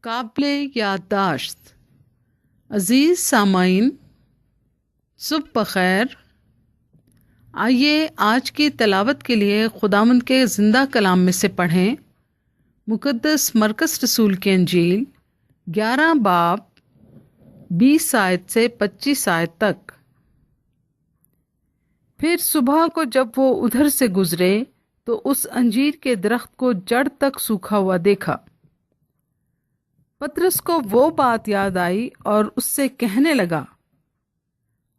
قابل یادداشت۔ عزیز سامعین، صبح بخیر۔ آئیے آج کی تلاوت کے لیے خداوند کے زندہ کلام میں سے پڑھیں مقدس مرکز رسول کی انجیل 11 باب 20 آیت سے 25 آیت تک۔ پھر صبح کو جب وہ ادھر سے گزرے تو اس انجیر کے درخت کو جڑ تک سوکھا ہوا دیکھا۔ پطرس کو وہ بات یاد آئی اور اس سے کہنے لگا،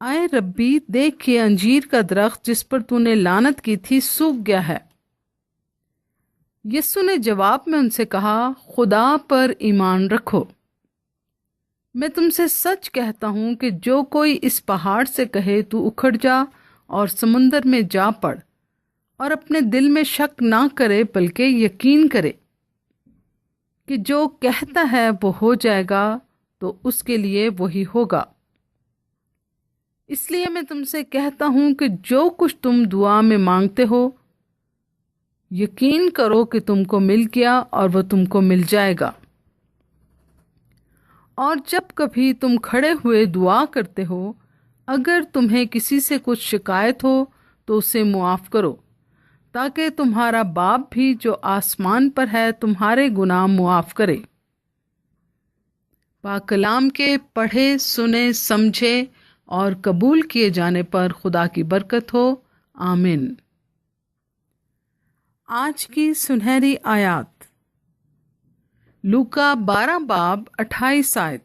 آئے ربی، دیکھ یہ انجیر کا درخت جس پر تو نے لعنت کی تھی سوکھ گیا ہے۔ یسوع نے جواب میں ان سے کہا، خدا پر ایمان رکھو۔ میں تم سے سچ کہتا ہوں کہ جو کوئی اس پہاڑ سے کہے تو اکھڑ جا اور سمندر میں جا پڑ، اور اپنے دل میں شک نہ کرے بلکہ یقین کرے کہ جو کہتا ہے وہ ہو جائے گا، تو اس کے لیے وہی ہوگا۔ اس لیے میں تم سے کہتا ہوں کہ جو کچھ تم دعا میں مانگتے ہو، یقین کرو کہ تم کو مل گیا اور وہ تم کو مل جائے گا۔ اور جب کبھی تم کھڑے ہوئے دعا کرتے ہو، اگر تمہیں کسی سے کچھ شکایت ہو تو اسے معاف کرو، تاکہ تمہارا باپ بھی جو آسمان پر ہے تمہارے گناہ معاف کرے۔ پاک کلام کے پڑھے، سنے، سمجھے اور قبول کیے جانے پر خدا کی برکت ہو، آمین۔ آج کی سنہری آیات، لوکا 12 باب 28 آیت۔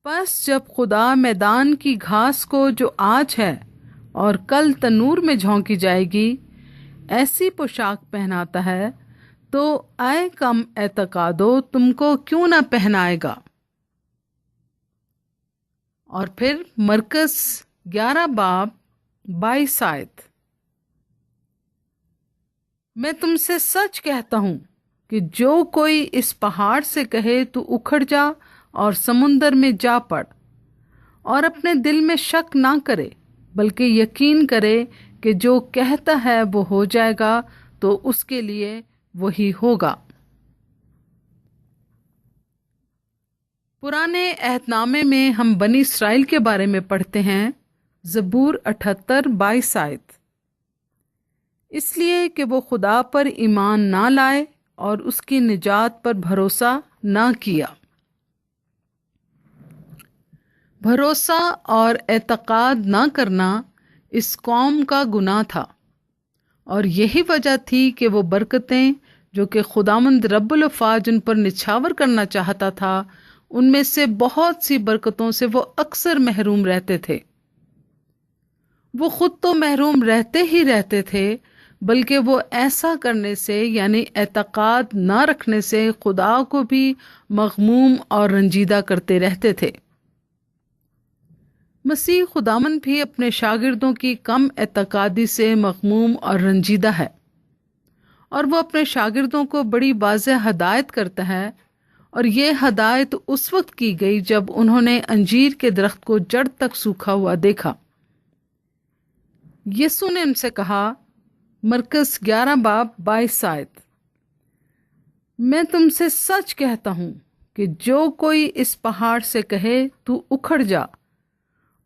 پس جب خدا میدان کی گھاس کو جو آج ہے اور کل تنور میں جھونکی جائے گی ایسی پوشاک پہناتا ہے، تو اے کم اعتقادو، تم کو کیوں نہ پہنائے گا۔ اور پھر مرکز 11 باب 22 آیت۔ میں تم سے سچ کہتا ہوں کہ جو کوئی اس پہاڑ سے کہے تو اکھڑ جا اور سمندر میں جا پڑ، اور اپنے دل میں شک نہ کرے بلکہ یقین کرے کہ جو کہتا ہے وہ ہو جائے گا، تو اس کے لیے وہی ہوگا۔ پرانے عہد نامے میں ہم بنی اسرائیل کے بارے میں پڑھتے ہیں، زبور 78 22 آیت۔ اس لیے کہ وہ خدا پر ایمان نہ لائے اور اس کی نجات پر بھروسہ نہ کیا۔ بھروسہ اور اعتقاد نہ کرنا اس قوم کا گناہ تھا، اور یہی وجہ تھی کہ وہ برکتیں جو کہ خداوند رب الافواج ان پر نچھاور کرنا چاہتا تھا، ان میں سے بہت سی برکتوں سے وہ اکثر محروم رہتے تھے۔ وہ خود تو محروم رہتے ہی رہتے تھے، بلکہ وہ ایسا کرنے سے یعنی اعتقاد نہ رکھنے سے خدا کو بھی مغموم اور رنجیدہ کرتے رہتے تھے۔ مسیح خداوند بھی اپنے شاگردوں کی کم اعتقادی سے مغموم اور رنجیدہ ہے، اور وہ اپنے شاگردوں کو بڑی واضح ہدایت کرتا ہے، اور یہ ہدایت اس وقت کی گئی جب انہوں نے انجیر کے درخت کو جڑ تک سوکھا ہوا دیکھا۔ یسوع نے ان سے کہا، مرکز 11 باب 22 آیت، میں تم سے سچ کہتا ہوں کہ جو کوئی اس پہاڑ سے کہے تو اکھڑ جا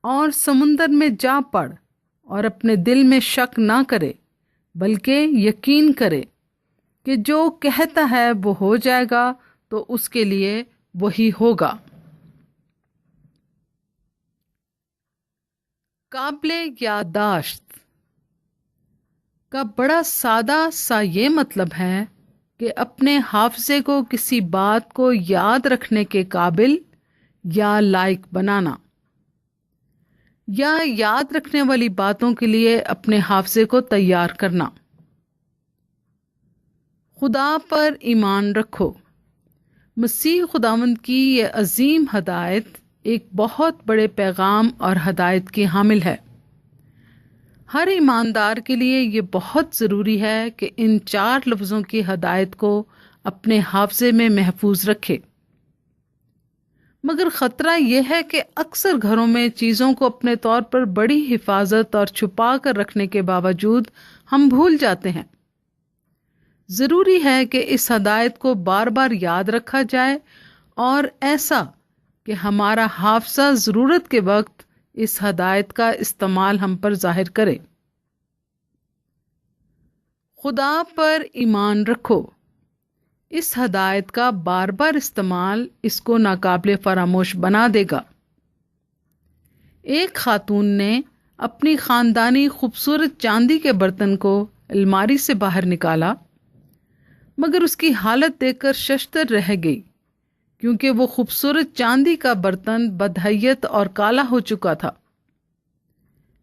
اور سمندر میں جا پڑ، اور اپنے دل میں شک نہ کرے بلکہ یقین کرے کہ جو کہتا ہے وہ ہو جائے گا، تو اس کے لیے وہی ہوگا۔ قابل یادداشت کا بڑا سادہ سا یہ مطلب ہے کہ اپنے حافظے کو کسی بات کو یاد رکھنے کے قابل یا لائق بنانا، یا یاد رکھنے والی باتوں کے لیے اپنے حافظے کو تیار کرنا۔ خدا پر ایمان رکھو۔ مسیح خداوند کی یہ عظیم ہدایت ایک بہت بڑے پیغام اور ہدایت کی حامل ہے۔ ہر ایماندار کے لیے یہ بہت ضروری ہے کہ ان 4 لفظوں کی ہدایت کو اپنے حافظے میں محفوظ رکھے۔ مگر خطرہ یہ ہے کہ اکثر گھروں میں چیزوں کو اپنے طور پر بڑی حفاظت اور چھپا کر رکھنے کے باوجود ہم بھول جاتے ہیں۔ ضروری ہے کہ اس ہدایت کو بار بار یاد رکھا جائے اور ایسا کہ ہمارا حافظہ ضرورت کے وقت اس ہدایت کا استعمال ہم پر ظاہر کرے۔ خدا پر ایمان رکھو، اس ہدایت کا بار بار استعمال اس کو ناقابل فراموش بنا دے گا۔ ایک خاتون نے اپنی خاندانی خوبصورت چاندی کے برتن کو الماری سے باہر نکالا، مگر اس کی حالت دیکھ کر ششدر رہ گئی، کیونکہ وہ خوبصورت چاندی کا برتن بدحیت اور کالا ہو چکا تھا۔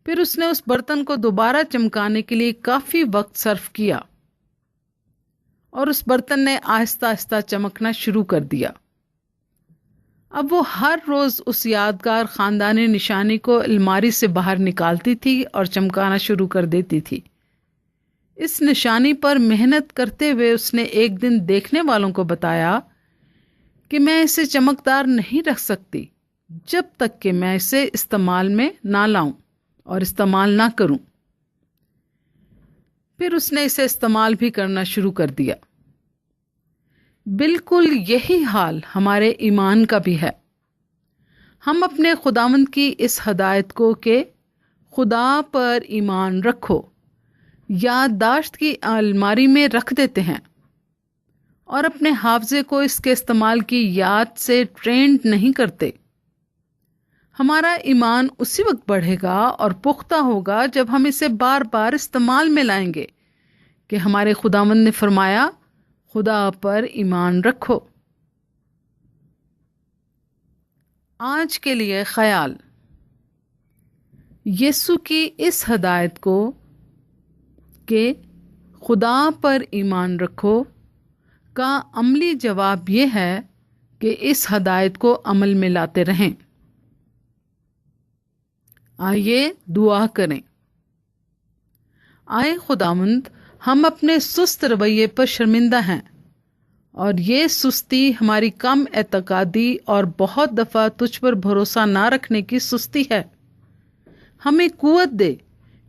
پھر اس نے اس برتن کو دوبارہ چمکانے کے لیے کافی وقت صرف کیا اور اس برتن نے آہستہ آہستہ چمکنا شروع کر دیا۔ اب وہ ہر روز اس یادگار خاندانی نشانی کو الماری سے باہر نکالتی تھی اور چمکانا شروع کر دیتی تھی۔ اس نشانی پر محنت کرتے ہوئے اس نے ایک دن دیکھنے والوں کو بتایا کہ میں اسے چمکدار نہیں رکھ سکتی جب تک کہ میں اسے استعمال میں نہ لاؤں اور استعمال نہ کروں۔ پھر اس نے اسے استعمال بھی کرنا شروع کر دیا۔ بالکل یہی حال ہمارے ایمان کا بھی ہے۔ ہم اپنے خداوند کی اس ہدایت کو کہ خدا پر ایمان رکھو یادداشت کی الماری میں رکھ دیتے ہیں اور اپنے حافظے کو اس کے استعمال کی یاد سے ٹرینڈ نہیں کرتے۔ ہمارا ایمان اسی وقت بڑھے گا اور پختہ ہوگا جب ہم اسے بار بار استعمال میں لائیں گے کہ ہمارے خداوند نے فرمایا، خدا پر ایمان رکھو۔ آج کے لیے خیال، یسوع کی اس ہدایت کو کہ خدا پر ایمان رکھو کا عملی جواب یہ ہے کہ اس ہدایت کو عمل میں لاتے رہیں۔ آئیے دعا کریں۔ آئے خداوند، ہم اپنے سست رویے پر شرمندہ ہیں، اور یہ سستی ہماری کم اعتقادی اور بہت دفعہ تجھ پر بھروسہ نہ رکھنے کی سستی ہے۔ ہمیں قوت دے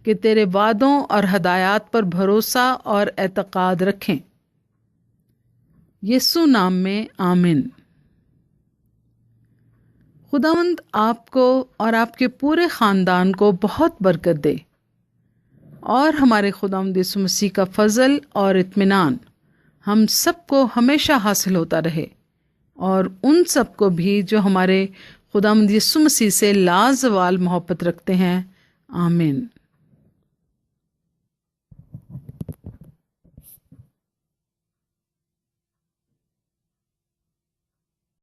کہ تیرے وعدوں اور ہدایات پر بھروسہ اور اعتقاد رکھیں۔ یسوع نام میں آمین۔ خداوند آپ کو اور آپ کے پورے خاندان کو بہت برکت دے، اور ہمارے خداوند یسوع مسیح کا فضل اور اطمینان ہم سب کو ہمیشہ حاصل ہوتا رہے، اور ان سب کو بھی جو ہمارے خداوند یسوع مسیح سے لازوال محبت رکھتے ہیں۔ آمین۔